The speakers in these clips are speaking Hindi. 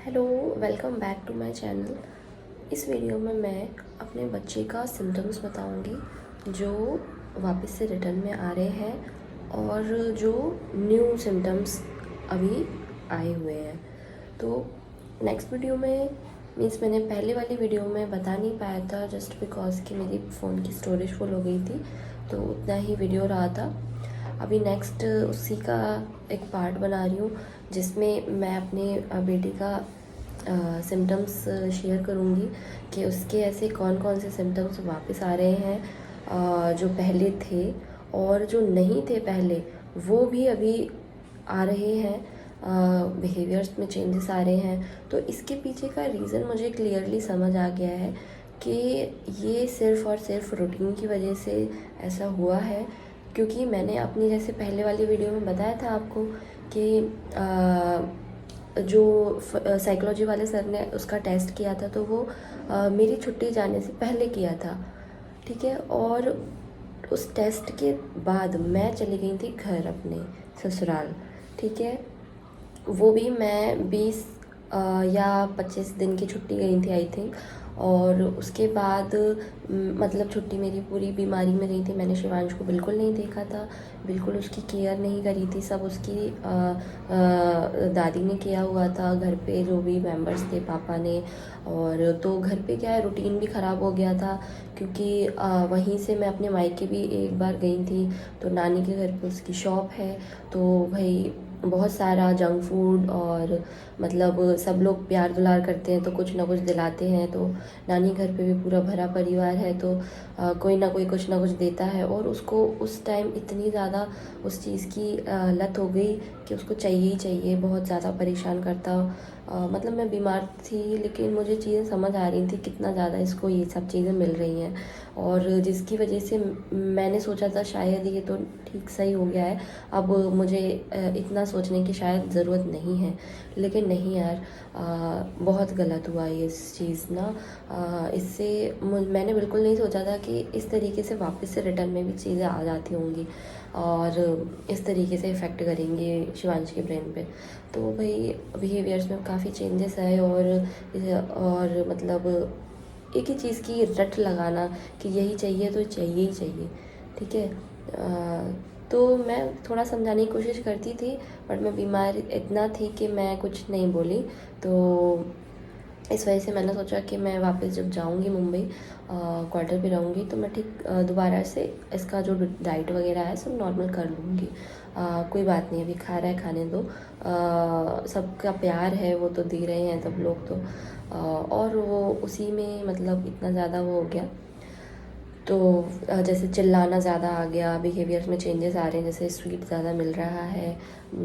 Hello, welcome back to my channel. इस वीडियो में मैं अपने बच्चे का सिम्टम्स बताऊंगी जो वापस से रिटर्न में आ रहे हैं और जो न्यू सिम्टम्स अभी आए हुए हैं। तो नेक्स्ट वीडियो में मीन्स मैंने पहले वाली वीडियो में बता नहीं पाया था जस्ट बिकॉज कि मेरी फ़ोन की स्टोरेज फुल हो गई थी, तो उतना ही वीडियो रहा था। अभी नेक्स्ट उसी का एक पार्ट बना रही हूँ जिसमें मैं अपने बेटे का सिम्टम्स शेयर करूँगी कि उसके ऐसे कौन कौन से सिम्टम्स वापस आ रहे हैं, जो पहले थे और जो नहीं थे पहले वो भी अभी आ रहे हैं। बिहेवियर्स में चेंजेस आ रहे हैं। तो इसके पीछे का रीज़न मुझे क्लियरली समझ आ गया है कि ये सिर्फ़ और सिर्फ रूटीन की वजह से ऐसा हुआ है। क्योंकि मैंने अपनी जैसे पहले वाली वीडियो में बताया था आपको कि जो साइकोलॉजी वाले सर ने उसका टेस्ट किया था तो वो मेरी छुट्टी जाने से पहले किया था, ठीक है। और उस टेस्ट के बाद मैं चली गई थी घर अपने ससुराल, ठीक है। वो भी मैं 20 या 25 दिन की छुट्टी गई थी आई थिंक। और उसके बाद मतलब छुट्टी मेरी पूरी बीमारी में रही थी। मैंने शिवांश को बिल्कुल नहीं देखा था, बिल्कुल उसकी केयर नहीं करी थी। सब उसकी दादी ने किया हुआ था, घर पे जो भी मेंबर्स थे पापा ने। और तो घर पे क्या है, रूटीन भी ख़राब हो गया था क्योंकि वहीं से मैं अपने मायके भी एक बार गई थी। तो नानी के घर पे उसकी शॉप है, तो भाई बहुत सारा जंक फूड और मतलब सब लोग प्यार दुलार करते हैं तो कुछ ना कुछ दिलाते हैं। तो नानी घर पे भी पूरा भरा परिवार है, तो कोई ना कोई कुछ ना कुछ देता है। और उसको उस टाइम इतनी ज़्यादा उस चीज़ की लत हो गई कि उसको चाहिए ही चाहिए, बहुत ज़्यादा परेशान करता। मतलब मैं बीमार थी लेकिन मुझे चीज़ें समझ आ रही थी कितना ज़्यादा इसको ये सब चीज़ें मिल रही हैं। और जिसकी वजह से मैंने सोचा था शायद ये तो ठीक सही हो गया है, अब मुझे इतना सोचने की शायद ज़रूरत नहीं है। लेकिन नहीं यार, बहुत गलत हुआ ये चीज़ ना। इससे मैंने बिल्कुल नहीं सोचा था कि इस तरीके से वापस से रिटर्न में भी चीज़ें आ जाती होंगी और इस तरीके से इफ़ेक्ट करेंगे शिवांश के ब्रेन पे। तो भाई बिहेवियर्स में काफ़ी चेंजेस आए और मतलब एक ही चीज़ की रट लगाना कि यही चाहिए तो चाहिए ही चाहिए, ठीक है। तो मैं थोड़ा समझाने की कोशिश करती थी बट मैं बीमार इतना थी कि मैं कुछ नहीं बोली। तो इस वजह से मैंने सोचा कि मैं वापस जब जाऊंगी मुंबई क्वार्टर पे रहूँगी तो मैं ठीक दोबारा से इसका जो डाइट वगैरह है सब नॉर्मल कर लूँगी। कोई बात नहीं, अभी खा रहा है खाने दो, सबका प्यार है वो तो दे रहे हैं सब लोग तो। और वो उसी में मतलब इतना ज़्यादा वो हो गया। तो जैसे चिल्लाना ज़्यादा आ गया, बिहेवियर में चेंजेस आ रहे हैं, जैसे स्वीट ज़्यादा मिल रहा है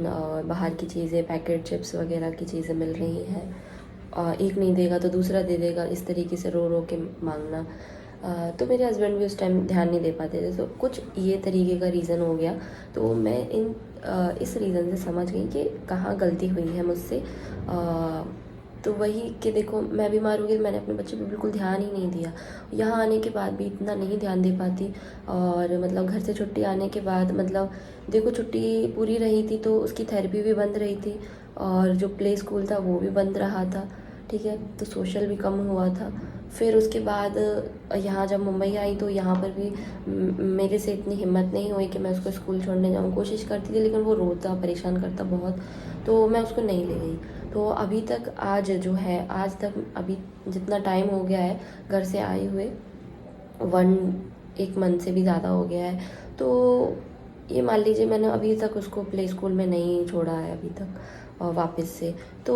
और बाहर की चीज़ें पैकेट चिप्स वगैरह की चीज़ें मिल रही हैं। एक नहीं देगा तो दूसरा दे देगा, इस तरीके से रो रो के मांगना। तो मेरे हस्बैंड भी उस टाइम ध्यान नहीं दे पाते थे, तो कुछ ये तरीके का रीज़न हो गया। तो मैं इस रीज़न से समझ गई कि कहाँ गलती हुई है मुझसे। तो वही कि देखो मैं बीमार हो गई, मैंने अपने बच्चे पे बिल्कुल ध्यान ही नहीं दिया। यहाँ आने के बाद भी इतना नहीं ध्यान दे पाती। और मतलब घर से छुट्टी आने के बाद मतलब देखो छुट्टी पूरी रही थी तो उसकी थेरेपी भी बंद रही थी और जो प्ले स्कूल था वो भी बंद रहा था, ठीक है। तो सोशल भी कम हुआ था। फिर उसके बाद यहाँ जब मुंबई आई तो यहाँ पर भी मेरे से इतनी हिम्मत नहीं हुई कि मैं उसको स्कूल छोड़ने जाऊँ। कोशिश करती थी लेकिन वो रोता परेशान करता बहुत, तो मैं उसको नहीं ले गई। तो अभी तक आज जो है, आज तक अभी जितना टाइम हो गया है घर से आए हुए, 1 मंथ से भी ज़्यादा हो गया है। तो ये मान लीजिए मैंने अभी तक उसको प्ले स्कूल में नहीं छोड़ा है अभी तक वापस से। तो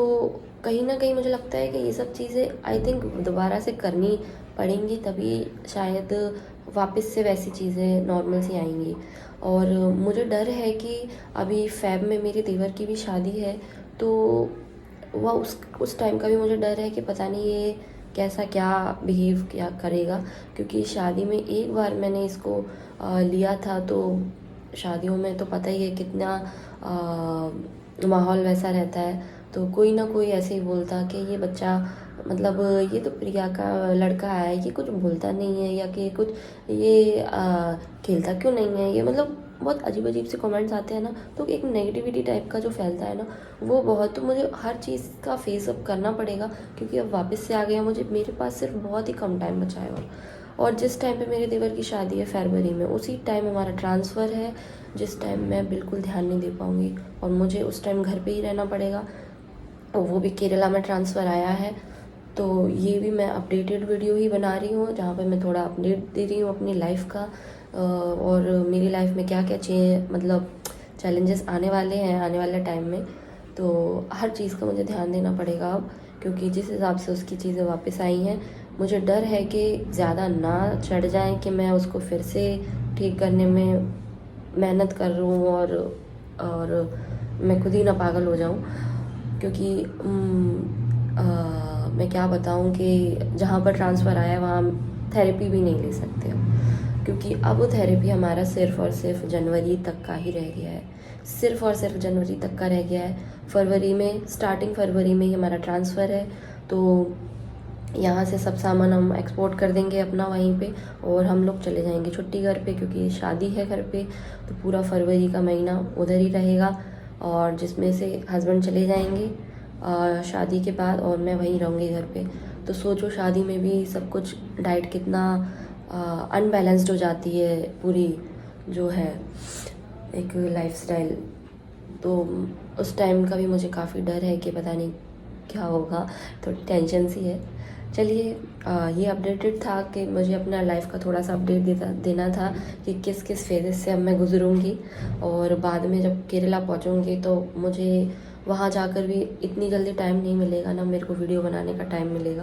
कहीं ना कहीं मुझे लगता है कि ये सब चीज़ें आई थिंक दोबारा से करनी पड़ेंगी, तभी शायद वापस से वैसी चीज़ें नॉर्मल सी आएंगी। और मुझे डर है कि अभी फ़ेब में मेरे देवर की भी शादी है, तो वह उस टाइम का भी मुझे डर है कि पता नहीं ये कैसा क्या बिहेव क्या करेगा। क्योंकि शादी में एक बार मैंने इसको लिया था, तो शादियों में तो पता ही है कितना माहौल वैसा रहता है। तो कोई ना कोई ऐसे ही बोलता कि ये बच्चा मतलब ये तो प्रिया का लड़का है, ये कुछ बोलता नहीं है, या कि कुछ ये खेलता क्यों नहीं है, ये मतलब बहुत अजीब अजीब से कमेंट्स आते हैं ना, तो एक नेगेटिविटी टाइप का जो फैलता है ना वो बहुत, तो मुझे हर चीज़ का फेस अप करना पड़ेगा क्योंकि अब वापस से आ गया, मुझे मेरे पास सिर्फ बहुत ही कम टाइम बचा है। और जिस टाइम पे मेरे देवर की शादी है फरवरी में, उसी टाइम हमारा ट्रांसफ़र है, जिस टाइम मैं बिल्कुल ध्यान नहीं दे पाऊँगी और मुझे उस टाइम घर पे ही रहना पड़ेगा, और वो भी केरला में ट्रांसफ़र आया है। तो ये भी मैं अपडेटेड वीडियो ही बना रही हूँ जहाँ पे मैं थोड़ा अपडेट दे रही हूँ अपनी लाइफ का, और मेरी लाइफ में क्या क्या मतलब चैलेंजेस आने वाले हैं आने वाले टाइम में। तो हर चीज़ का मुझे ध्यान देना पड़ेगा अब, क्योंकि जिस हिसाब से उसकी चीज़ें वापस आई हैं, मुझे डर है कि ज़्यादा ना चढ़ जाएं कि मैं उसको फिर से ठीक करने में मेहनत कर रहा हूँ और मैं खुद ही ना पागल हो जाऊँ। क्योंकि मैं क्या बताऊँ कि जहाँ पर ट्रांसफ़र आया है वहाँ थेरेपी भी नहीं ले सकते हम, क्योंकि अब वो थेरेपी हमारा सिर्फ़ और सिर्फ जनवरी तक का ही रह गया है, सिर्फ़ और सिर्फ जनवरी तक का रह गया है। फरवरी में, स्टार्टिंग फरवरी में ही हमारा ट्रांसफ़र है, तो यहाँ से सब सामान हम एक्सपोर्ट कर देंगे अपना वहीं पे, और हम लोग चले जाएंगे छुट्टी घर पे, क्योंकि शादी है घर पे। तो पूरा फरवरी का महीना उधर ही रहेगा, और जिसमें से हस्बैंड चले जाएंगे शादी के बाद, और मैं वहीं रहूँगी घर पे। तो सोचो शादी में भी सब कुछ डाइट कितना अनबैलेंस्ड हो जाती है, पूरी जो है एक लाइफस्टाइल। तो उस टाइम का भी मुझे काफ़ी डर है कि पता नहीं क्या होगा, तो टेंशन सी है। चलिए ये अपडेटेड था कि मुझे अपना लाइफ का थोड़ा सा अपडेट देना था कि किस किस फेजेस से अब मैं गुजरूँगी, और बाद में जब केरला पहुँचूँगी तो मुझे वहाँ जाकर भी इतनी जल्दी टाइम नहीं मिलेगा ना, मेरे को वीडियो बनाने का टाइम मिलेगा।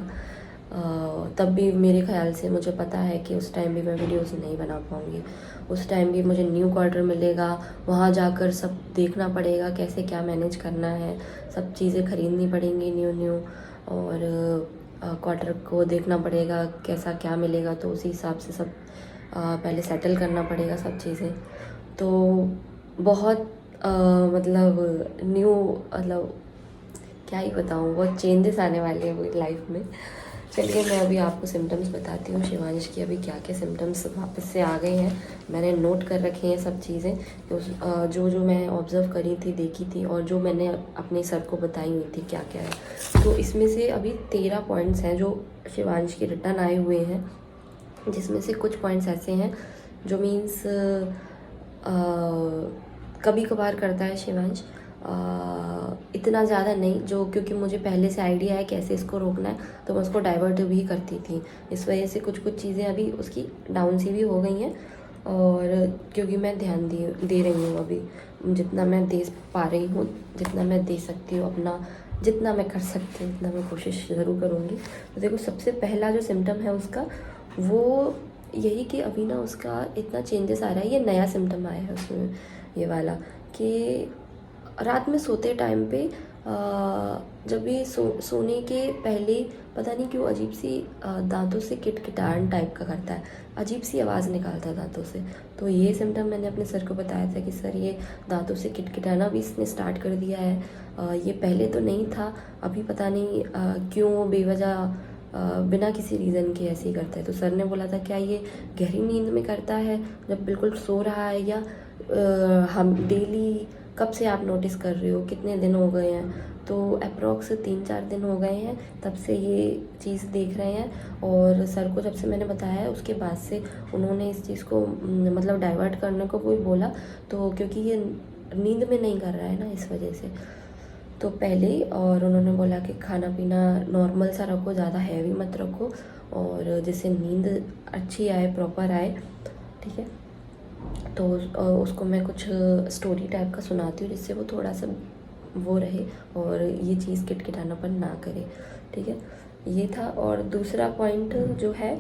तब भी मेरे ख्याल से मुझे पता है कि उस टाइम भी मैं वीडियोस नहीं बना पाऊँगी। उस टाइम भी मुझे न्यू क्वार्टर मिलेगा, वहाँ जाकर सब देखना पड़ेगा कैसे क्या मैनेज करना है, सब चीज़ें ख़रीदनी पड़ेंगी न्यू, और क्वार्टर को देखना पड़ेगा कैसा क्या मिलेगा, तो उसी हिसाब से सब पहले सेटल करना पड़ेगा सब चीज़ें। तो बहुत मतलब न्यू, मतलब क्या ही बताऊँ, बहुत चेंजेस आने वाले हैं मेरी लाइफ में। चलिए मैं अभी आपको सिम्टम्स बताती हूँ शिवांश की अभी क्या क्या सिम्टम्स वापस से आ गए हैं। मैंने नोट कर रखे हैं सब चीज़ें, तो जो मैं ऑब्ज़र्व करी थी, देखी थी, और जो मैंने अपने सर को बताई हुई थी क्या क्या है। तो इसमें से अभी 13 पॉइंट्स हैं जो शिवांश के रिटर्न आए हुए हैं, जिसमें से कुछ पॉइंट्स ऐसे हैं जो मीन्स कभी कभार करता है शिवांश, इतना ज़्यादा नहीं, जो क्योंकि मुझे पहले से आइडिया है कैसे इसको रोकना है, तो मैं उसको डाइवर्ट भी करती थी। इस वजह से कुछ चीज़ें अभी उसकी डाउन सी भी हो गई हैं, और क्योंकि मैं ध्यान दे रही हूँ अभी, जितना मैं दे पा रही हूँ, जितना मैं दे सकती हूँ, अपना जितना मैं कर सकती हूँ उतना मैं कोशिश ज़रूर करूँगी। तो देखो सबसे पहला जो सिम्टम है उसका, वो यही कि अभी ना उसका इतना चेंजेस आ रहा है, ये नया सिम्टम आया है उसमें, ये वाला कि रात में सोते टाइम पे जब भी सोने के पहले पता नहीं क्यों अजीब सी दांतों से किटकिटाहट टाइप का करता है, अजीब सी आवाज़ निकालता है दांतों से। तो ये सिम्टम मैंने अपने सर को बताया था कि सर ये दांतों से किटकिटाना भी इसने स्टार्ट कर दिया है, ये पहले तो नहीं था, अभी पता नहीं क्यों बेवजह बिना किसी रीज़न के ऐसे ही करता है। तो सर ने बोला था क्या ये गहरी नींद में करता है जब बिल्कुल सो रहा है, या हम डेली, कब से आप नोटिस कर रहे हो, कितने दिन हो गए हैं? तो अप्रॉक्स 3-4 दिन हो गए हैं तब से ये चीज़ देख रहे हैं, और सर को जब से मैंने बताया है उसके बाद से उन्होंने इस चीज़ को मतलब डाइवर्ट करने को कोई बोला, तो क्योंकि ये नींद में नहीं कर रहा है ना, इस वजह से तो पहले ही, और उन्होंने बोला कि खाना पीना नॉर्मल सा रखो, ज़्यादा हैवी मत रखो, और जिससे नींद अच्छी आए, प्रॉपर आए, ठीक है। तो उसको मैं कुछ स्टोरी टाइप का सुनाती हूँ जिससे वो थोड़ा सा वो रहे और ये चीज़ किटकिटानापन ना करे, ठीक है। ये था। और दूसरा पॉइंट जो है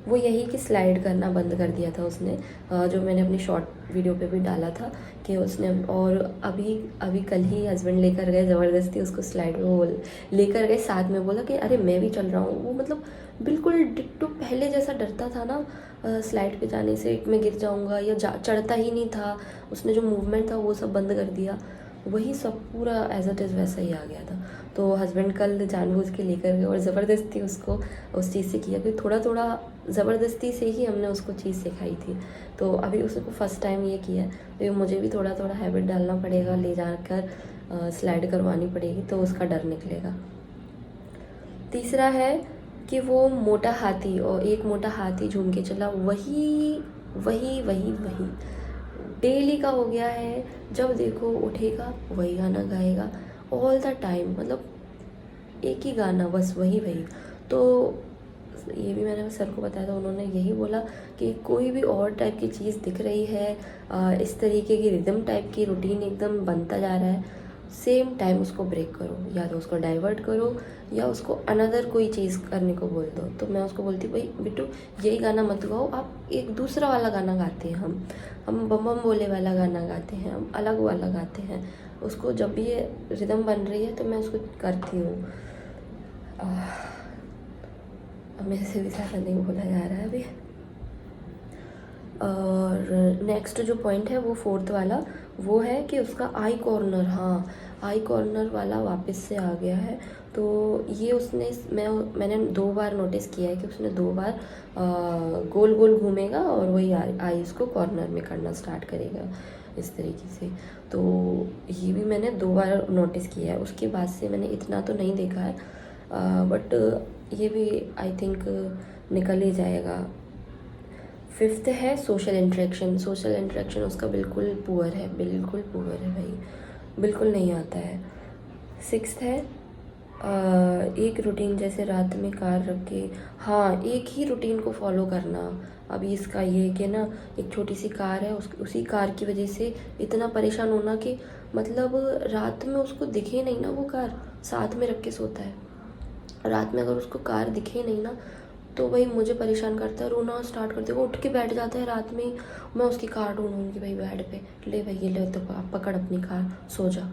वो यही कि स्लाइड करना बंद कर दिया था उसने, जो मैंने अपनी शॉर्ट वीडियो पे भी डाला था कि उसने, और अभी कल ही हस्बैंड लेकर गए ज़बरदस्ती उसको स्लाइड में, वो लेकर गए साथ में, बोला कि अरे मैं भी चल रहा हूँ। वो मतलब बिल्कुल डिट्टो पहले जैसा डरता था ना स्लाइड पे जाने से, मैं गिर जाऊँगा या चढ़ता ही नहीं था, उसने जो मूवमेंट था वो सब बंद कर दिया। वही सब पूरा एज इट इज़ वैसा ही आ गया था। तो हस्बैंड कल जानबूझ के लेकर गए और ज़बरदस्ती उसको उस चीज़ से किया, फिर थोड़ा थोड़ा ज़बरदस्ती से ही हमने उसको चीज़ सिखाई थी। तो अभी उसको फ़र्स्ट टाइम ये किया है, तो मुझे भी थोड़ा थोड़ा हैबिट डालना पड़ेगा, ले जाकर स्लाइड करवानी पड़ेगी, तो उसका डर निकलेगा। तीसरा है कि वो मोटा हाथी, और एक मोटा हाथी झूम के चला, वही वही वही वही डेली का हो गया है। जब देखो उठेगा वही गाना गाएगा ऑल द टाइम, मतलब एक ही गाना, बस वही वही। तो ये भी मैंने सर को बताया था, उन्होंने यही बोला कि कोई भी और टाइप की चीज़ दिख रही है, इस तरीके की रिदम टाइप की रूटीन एकदम बनता जा रहा है, सेम टाइम उसको ब्रेक करो, या तो उसको डाइवर्ट करो या उसको अनदर कोई चीज़ करने को बोल दो। तो मैं उसको बोलती, भाई बिट्टू यही गाना मत गाओ, आप एक दूसरा वाला गाना गाते हैं, हम बम बम बोले वाला गाना गाते हैं, हम अलग वाला गाते हैं। उसको जब भी ये रिदम बन रही है तो मैं उसको करती हूँ। अब मेरे से भी ज़्यादा नहीं बोला जा रहा है अभी। और नेक्स्ट जो पॉइंट है वो फोर्थ वाला, वो है कि उसका आई कॉर्नर, हाँ आई कॉर्नर वाला वापस से आ गया है। तो ये उसने मैंने 2 बार नोटिस किया है कि उसने 2 बार गोल गोल घूमेगा और वही आई उसको कॉर्नर में करना स्टार्ट करेगा इस तरीके से। तो ये भी मैंने 2 बार नोटिस किया है, उसके बाद से मैंने इतना तो नहीं देखा है, बट ये भी आई थिंक निकल ही जाएगा। फिफ्थ है सोशल इंटरेक्शन उसका बिल्कुल पुअर है, बिल्कुल पुअर है भाई, बिल्कुल नहीं आता है। सिक्स्थ है एक रूटीन, जैसे रात में कार रख के, हाँ एक ही रूटीन को फॉलो करना। अभी इसका ये कि ना एक छोटी सी कार है, उसी कार की वजह से इतना परेशान होना कि मतलब रात में उसको दिखे नहीं ना, वो कार साथ में रख के सोता है, रात में अगर उसको कार दिखे नहीं ना तो वही मुझे परेशान करता है, रोना स्टार्ट कर देगा, उठ के बैठ जाता है रात में ही। मैं उसकी कार ढूंढूंगी भाई बेड पे, ले भाई ये ले, तो आप पकड़ अपनी कार, सो जा।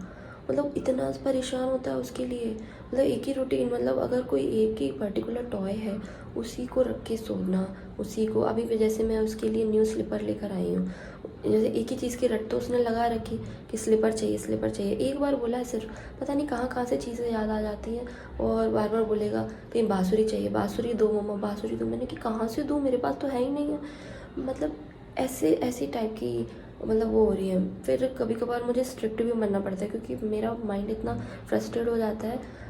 मतलब इतना परेशान होता है उसके लिए, मतलब एक ही रूटीन, मतलब अगर कोई एक ही पर्टिकुलर टॉय है उसी को रख के सोना, उसी को। अभी भी जैसे मैं उसके लिए न्यू स्लीपर लेकर आई हूँ, जैसे एक ही चीज़ की रट तो उसने लगा रखी कि स्लीपर चाहिए स्लीपर चाहिए, एक बार बोला है सिर्फ, पता नहीं कहाँ कहाँ से चीज़ें याद आ जाती हैं, और बार बार बोलेगा कहीं बाँसुरी चाहिए, बाँसुरी दो मम्मा बाँसुरी दो। मैंने कि कहाँ से दूँ, मेरे पास तो है ही नहीं है। मतलब ऐसी टाइप की मतलब वो हो रही है। फिर कभी कभार मुझे स्ट्रिक्ट भी बनना पड़ता है क्योंकि मेरा माइंड इतना फ्रस्ट्रेट हो जाता है।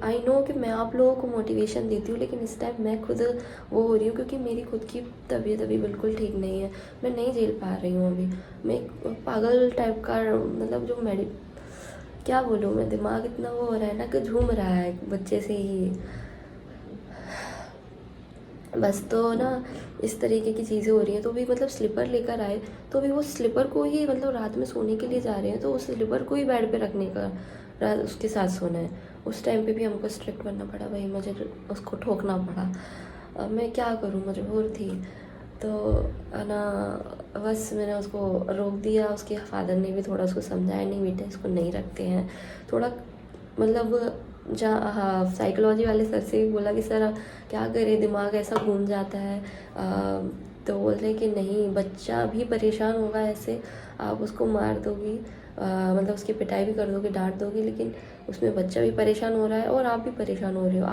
आई नो कि मैं आप लोगों को मोटिवेशन देती हूँ, लेकिन इस टाइम मैं खुद वो हो रही हूँ क्योंकि मेरी खुद की तबीयत अभी बिल्कुल ठीक नहीं है, मैं नहीं झेल पा रही हूँ अभी। मैं एक पागल टाइप का, मतलब जो क्या बोलूँ मैं, दिमाग इतना वो हो रहा है ना कि झूम रहा है बच्चे से ही बस। तो ना इस तरीके की चीज़ें हो रही हैं। तो भी मतलब स्लीपर लेकर आए तो भी वो स्लीपर को ही, मतलब रात में सोने के लिए जा रहे हैं तो उस स्लीपर को ही बेड पे रखने का, रात उसके साथ सोना है। उस टाइम पे भी हमको स्ट्रिक्ट बनना पड़ा भाई, मुझे उसको ठोकना पड़ा। अब मैं क्या करूँ, मजबूर थी। तो है ना, बस मैंने उसको रोक दिया। उसके फादर ने भी थोड़ा उसको समझाया, नहीं बेटा इसको नहीं रखते हैं थोड़ा, मतलब जहाँ, हाँ साइकोलॉजी वाले सर से भी बोला कि सर क्या करें, दिमाग ऐसा घूम जाता है। तो बोल रहे कि नहीं, बच्चा भी परेशान होगा ऐसे, आप उसको मार दोगी, मतलब उसकी पिटाई भी कर दोगे, डांट दोगे, लेकिन उसमें बच्चा भी परेशान हो रहा है और आप भी परेशान हो रहे हो।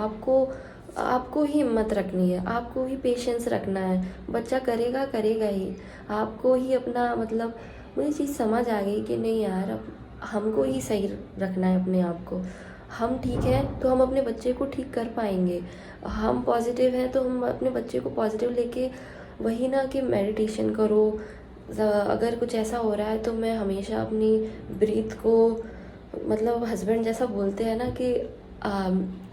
आपको ही हिम्मत रखनी है, आपको ही पेशेंस रखना है, बच्चा करेगा करेगा ही, आपको ही अपना, मतलब मुझे चीज़ समझ आ गई कि नहीं यार, अब हमको ही सही रखना है अपने आप को। हम ठीक हैं तो हम अपने बच्चे को ठीक कर पाएंगे, हम पॉजिटिव हैं तो हम अपने बच्चे को पॉजिटिव लेके, वही ना कि मेडिटेशन करो। अगर कुछ ऐसा हो रहा है तो मैं हमेशा अपनी ब्रीथ को, मतलब हस्बैंड जैसा बोलते हैं ना कि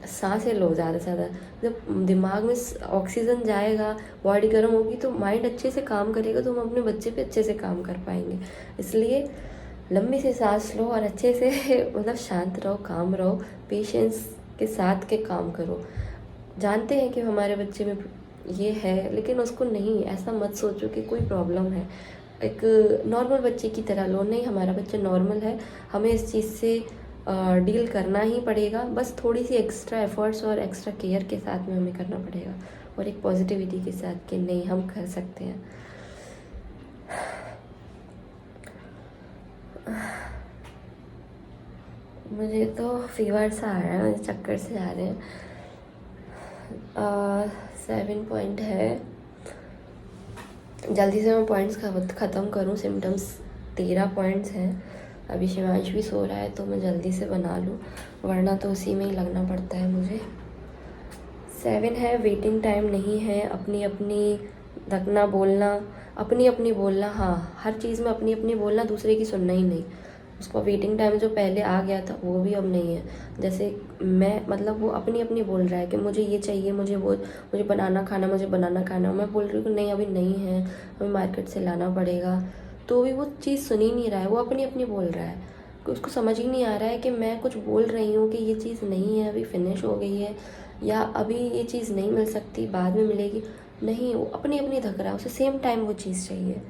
सांसें लो ज़्यादा से ज़्यादा, जब दिमाग में ऑक्सीजन जाएगा, बॉडी गर्म होगी तो माइंड अच्छे से काम करेगा, तो हम अपने बच्चे पे अच्छे से काम कर पाएंगे। इसलिए लंबी सी सांस लो और अच्छे से मतलब शांत रहो, काम रहो, पेशेंस के साथ के काम करो। जानते हैं कि हमारे बच्चे में ये है, लेकिन उसको नहीं, ऐसा मत सोचो कि कोई प्रॉब्लम है। एक नॉर्मल बच्चे की तरह लो, नहीं हमारा बच्चा नॉर्मल है, हमें इस चीज़ से डील करना ही पड़ेगा, बस थोड़ी सी एक्स्ट्रा एफर्ट्स और एक्स्ट्रा केयर के साथ में हमें करना पड़ेगा, और एक पॉजिटिविटी के साथ कि नहीं हम कर सकते हैं। मुझे तो फीवर सा आ रहा है, मुझे चक्कर से आ रहे हैं। 7 पॉइंट है। जल्दी से मैं पॉइंट्स ख़त्म करूँ। सिम्टम्स 13 पॉइंट्स हैं। अभी शिवांश भी सो रहा है तो मैं जल्दी से बना लूँ, वरना तो उसी में ही लगना पड़ता है मुझे। 7 है, वेटिंग टाइम नहीं है। अपनी अपनी रखना, बोलना, अपनी अपनी बोलना। हाँ, हर चीज़ में अपनी अपनी बोलना, दूसरे की सुनना ही नहीं। उसको वेटिंग टाइम जो पहले आ गया था वो भी अब नहीं है। जैसे मैं, मतलब वो अपनी अपनी बोल रहा है कि मुझे ये चाहिए, मुझे बनाना खाना, मुझे बनाना खाना। मैं बोल रही हूँ कि नहीं अभी नहीं है, अभी मार्केट से लाना पड़ेगा। तो भी वो चीज़ सुन ही नहीं रहा है, वो अपनी अपनी बोल रहा है। उसको समझ ही नहीं आ रहा है कि मैं कुछ बोल रही हूँ कि ये चीज़ नहीं है, अभी फिनिश हो गई है, या अभी ये चीज़ नहीं मिल सकती, बाद में मिलेगी। नहीं, वो अपनी अपनी थक रहा है, उसे सेम टाइम वो चीज़ चाहिए।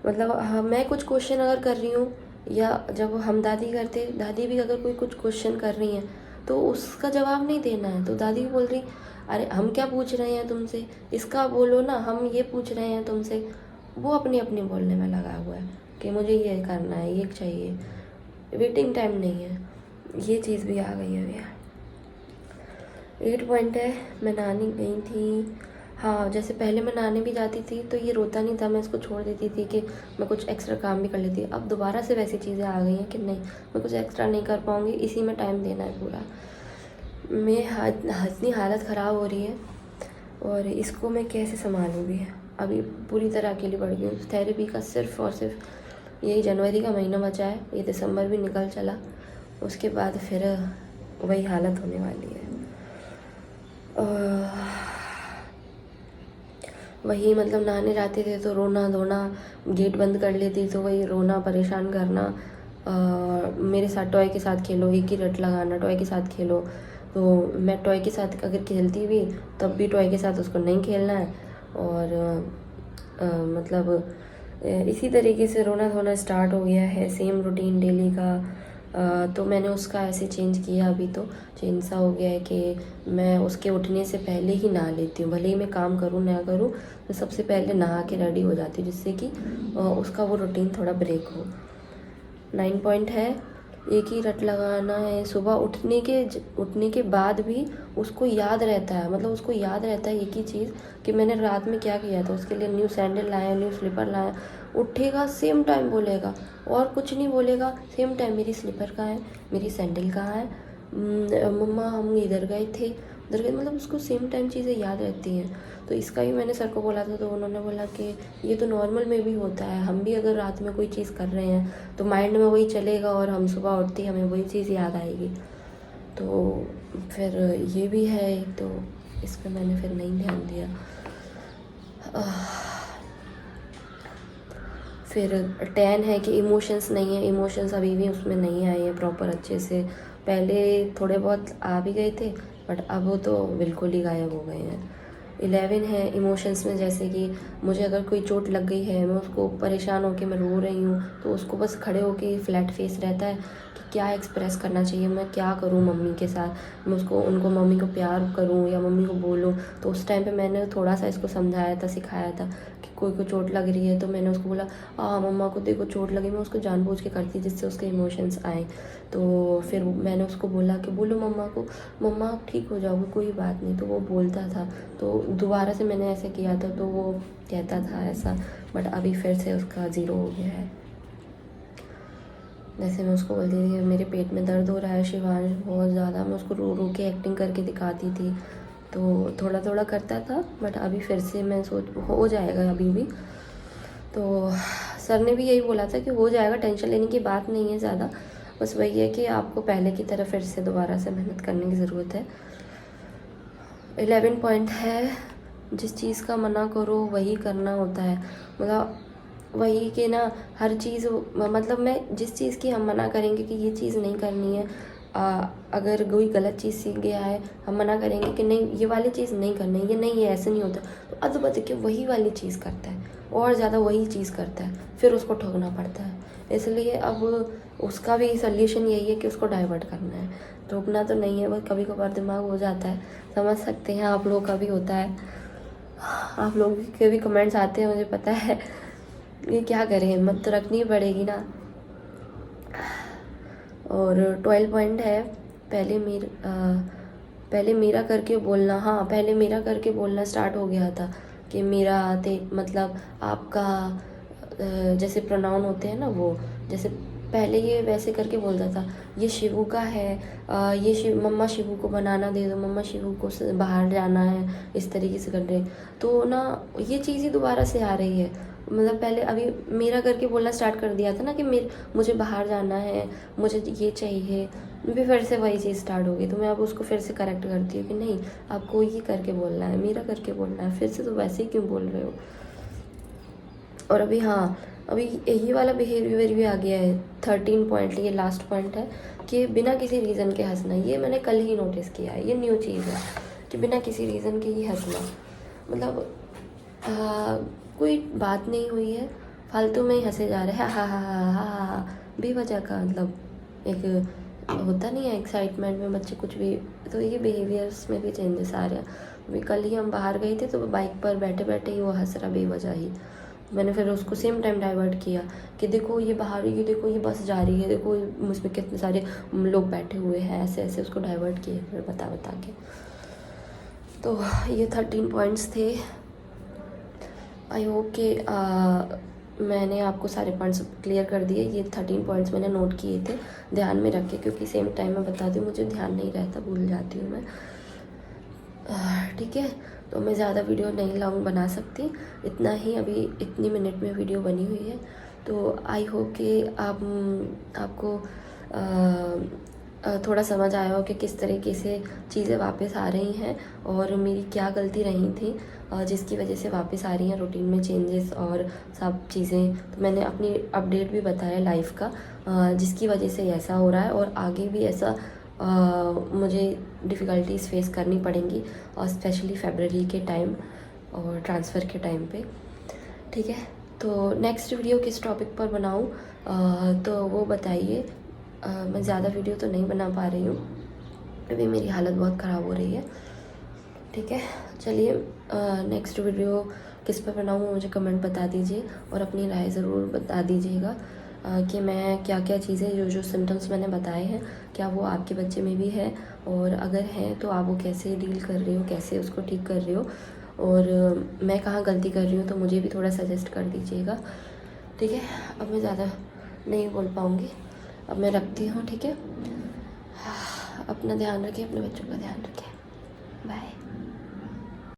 मतलब हाँ, मैं कुछ क्वेश्चन अगर कर रही हूँ, या जब हम दादी करते, दादी भी अगर कोई कुछ क्वेश्चन कर रही हैं तो उसका जवाब नहीं देना है, तो दादी भी बोल रही अरे हम क्या पूछ रहे हैं तुमसे, इसका बोलो ना, हम ये पूछ रहे हैं तुमसे। वो अपनी अपनी बोलने में लगा हुआ है कि मुझे ये करना है, ये चाहिए, वेटिंग टाइम नहीं है। ये चीज़ भी आ गई है भैया। 8 पॉइंट है, मैं नानी गई थी। हाँ, जैसे पहले मैं नानी भी जाती थी तो ये रोता नहीं था, मैं इसको छोड़ देती थी कि मैं कुछ एक्स्ट्रा काम भी कर लेती। अब दोबारा से वैसी चीज़ें आ गई हैं कि नहीं, मैं कुछ एक्स्ट्रा नहीं कर पाऊँगी, इसी में टाइम देना है पूरा। मैं इतनी हालत ख़राब हो रही है और इसको मैं कैसे संभालूँगी। अभी पूरी तरह अकेली पड़ गई हूँ। थेरेपी का सिर्फ़ और सिर्फ यही जनवरी का महीना बचा है, ये दिसंबर भी निकल चला, उसके बाद फिर वही हालत होने वाली है। वही, मतलब नहाने जाते थे तो रोना धोना, गेट बंद कर लेती तो वही रोना, परेशान करना। मेरे साथ टॉय के साथ खेलो, एक ही रट लगाना, टॉय के साथ खेलो। तो मैं टॉय के साथ अगर खेलती भी तब भी टॉय के साथ उसको नहीं खेलना है। और मतलब इसी तरीके से रोना धोना स्टार्ट हो गया है, सेम रूटीन डेली का। तो मैंने उसका ऐसे चेंज किया, अभी तो चेंज सा हो गया है कि मैं उसके उठने से पहले ही नहा लेती हूँ। भले ही मैं काम करूँ ना करूँ, मैं सबसे पहले नहा के रेडी हो जाती हूँ, जिससे कि उसका वो रूटीन थोड़ा ब्रेक हो। 9 पॉइंट है, एक ही रट लगाना है। सुबह उठने के बाद भी उसको याद रहता है, मतलब उसको याद रहता है एक ही चीज़ कि मैंने रात में क्या किया था। उसके लिए न्यू सैंडल लाया, न्यू स्लीपर लाया। उठेगा सेम टाइम बोलेगा, और कुछ नहीं बोलेगा, सेम टाइम मेरी स्लीपर कहाँ है, मेरी सैंडल कहाँ है, मम्मा हम इधर गए थे, उधर गए। मतलब उसको सेम टाइम चीज़ें याद रहती हैं। तो इसका भी मैंने सर को बोला था, तो उन्होंने बोला कि ये तो नॉर्मल में भी होता है, हम भी अगर रात में कोई चीज़ कर रहे हैं तो माइंड में वही चलेगा और हम सुबह उठते ही हमें वही चीज़ याद आएगी। तो फिर ये भी है एक, तो इस पर मैंने फिर नहीं ध्यान दिया। फिर 10 है कि इमोशंस नहीं है, इमोशंस अभी भी उसमें नहीं आए हैं प्रॉपर अच्छे से। पहले थोड़े बहुत आ भी गए थे, बट अब वो तो बिल्कुल ही गायब हो गए हैं। 11 है इमोशंस में, जैसे कि मुझे अगर कोई चोट लग गई है, मैं उसको परेशान होकर मैं रो रही हूँ, तो उसको बस खड़े होके फ्लैट फेस रहता है कि क्या एक्सप्रेस करना चाहिए, मैं क्या करूँ मम्मी के साथ, मैं उनको मम्मी को प्यार करूँ या मम्मी को बोलूँ। तो उस टाइम पे मैंने थोड़ा सा इसको समझाया था, सिखाया था कि कोई को चोट लग रही है तो मैंने उसको बोला मम्मा को देखो चोट लगी। मैं उसको जानबूझ के करती जिससे उसके इमोशंस आए। तो फिर मैंने उसको बोला कि बोलो मम्मा को, मम्मा आप ठीक हो जाओगे, कोई बात नहीं। तो वो बोलता था, तो दोबारा से मैंने ऐसे किया था तो वो कहता था ऐसा, बट अभी फिर से उसका ज़ीरो हो गया है। जैसे मैं उसको बोलती थी मेरे पेट में दर्द हो रहा है शिवांश बहुत ज़्यादा, मैं उसको रो रो के एक्टिंग करके दिखाती थी, तो थोड़ा थोड़ा करता था, बट अभी फिर से मैं सोच हो जाएगा अभी भी। तो सर ने भी यही बोला था कि हो जाएगा, टेंशन लेने की बात नहीं है ज़्यादा, बस वही है कि आपको पहले की तरह फिर से दोबारा से मेहनत करने की ज़रूरत है। 11 पॉइंट है, जिस चीज़ का मना करो वही करना होता है। मतलब वही कि ना, हर चीज़, मतलब मैं जिस चीज़ की हम मना करेंगे कि ये चीज़ नहीं करनी है, अगर कोई गलत चीज़ सीख गया है, हम मना करेंगे कि नहीं ये वाली चीज़ नहीं करनी है, ये नहीं है, ऐसे नहीं होता, तो अदबद के वही वाली चीज़ करता है और ज़्यादा वही चीज़ करता है, फिर उसको ठोकना पड़ता है। इसलिए अब उसका भी सल्यूशन यही है कि उसको डाइवर्ट करना है, रोकना तो नहीं है। बस कभी कभार दिमाग हो जाता है, समझ सकते हैं, आप लोगों का भी होता है, आप लोगों के भी कमेंट्स आते हैं, मुझे पता है। ये क्या करें, हिम्मत तो रखनी ही पड़ेगी ना। और 12 पॉइंट है, पहले मेरा करके बोलना, हाँ पहले मेरा करके बोलना स्टार्ट हो गया था कि मेरा ते मतलब आपका, जैसे प्रोनाउन होते हैं ना वो, जैसे पहले ये वैसे करके बोलता था, ये शिवू का है, ये मम्मा शिवू को बनाना दे दो, मम्मा शिवू को बाहर जाना है, इस तरीके से कर रहे। तो ना ये चीज़ ही दोबारा से आ रही है, मतलब पहले अभी मेरा करके बोलना स्टार्ट कर दिया था ना कि मुझे बाहर जाना है, मुझे ये चाहिए, भी फिर से वही चीज़ स्टार्ट हो गई। तो मैं अब उसको फिर से करेक्ट करती हूँ कि नहीं, आपको ये करके बोलना है, मेरा करके बोलना है, फिर से तो वैसे ही क्यों बोल रहे हो। और अभी हाँ, अभी यही वाला बिहेवियर भी आ गया है। 13 पॉइंट, ये लास्ट पॉइंट है कि बिना किसी रीज़न के हंसना। ये मैंने कल ही नोटिस किया है, ये न्यू चीज़ है कि बिना किसी रीज़न के ही हंसना। मतलब कोई बात नहीं हुई है, फालतू में ही हंसे जा रहे हैं, हा हा हा हा हा हा, बेवजह का। मतलब एक होता नहीं है एक्साइटमेंट में बच्चे कुछ भी, तो ये बिहेवियर्स में भी चेंजेस आ रहे हैं। अभी कल ही हम बाहर गए थे तो बाइक पर बैठे बैठे ही वो हंस रहा बेवजह ही। मैंने फिर उसको सेम टाइम डाइवर्ट किया कि देखो ये बाहर, ये देखो ये बस जा रही है, देखो उसमें कितने सारे लोग बैठे हुए हैं, ऐसे ऐसे उसको डाइवर्ट किए फिर बता के। तो ये 13 पॉइंट्स थे। आई होप कि मैंने आपको सारे पॉइंट्स क्लियर कर दिए। ये 13 पॉइंट्स मैंने नोट किए थे ध्यान में रख के, क्योंकि सेम टाइम में बता दूँ मुझे ध्यान नहीं रहता, भूल जाती हूँ मैं। ठीक है, तो मैं ज़्यादा वीडियो नहीं लॉन्ग बना सकती, इतना ही अभी इतनी मिनट में वीडियो बनी हुई है। तो आई होप कि आपको थोड़ा समझ आया हो कि किस तरीके से चीज़ें वापस आ रही हैं और मेरी क्या गलती रही थी जिसकी वजह से वापस आ रही हैं रूटीन में चेंजेस और सब चीज़ें। तो मैंने अपनी अपडेट भी बताया लाइफ का, जिसकी वजह से ऐसा हो रहा है और आगे भी ऐसा मुझे डिफ़िकल्टीज़ फेस करनी पड़ेंगी, और स्पेशली फरवरी के टाइम और ट्रांसफ़र के टाइम पे। ठीक है, तो नेक्स्ट वीडियो किस टॉपिक पर बनाऊँ तो वो बताइए। मैं ज़्यादा वीडियो तो नहीं बना पा रही हूँ, अभी मेरी हालत बहुत ख़राब हो रही है। ठीक है, चलिए नेक्स्ट वीडियो किस पर बनाऊँ मुझे कमेंट बता दीजिए, और अपनी राय ज़रूर बता दीजिएगा कि मैं क्या क्या चीज़ें, जो सिम्टम्स मैंने बताए हैं, क्या वो आपके बच्चे में भी है, और अगर हैं तो आप वो कैसे डील कर रहे हो, कैसे उसको ठीक कर रहे हो, और मैं कहाँ गलती कर रही हूँ तो मुझे भी थोड़ा सजेस्ट कर दीजिएगा। ठीक है, अब मैं ज़्यादा नहीं बोल पाऊँगी, अब मैं रखती हूँ। ठीक है, अपना ध्यान रखिए, अपने बच्चों का ध्यान रखिए, बाय।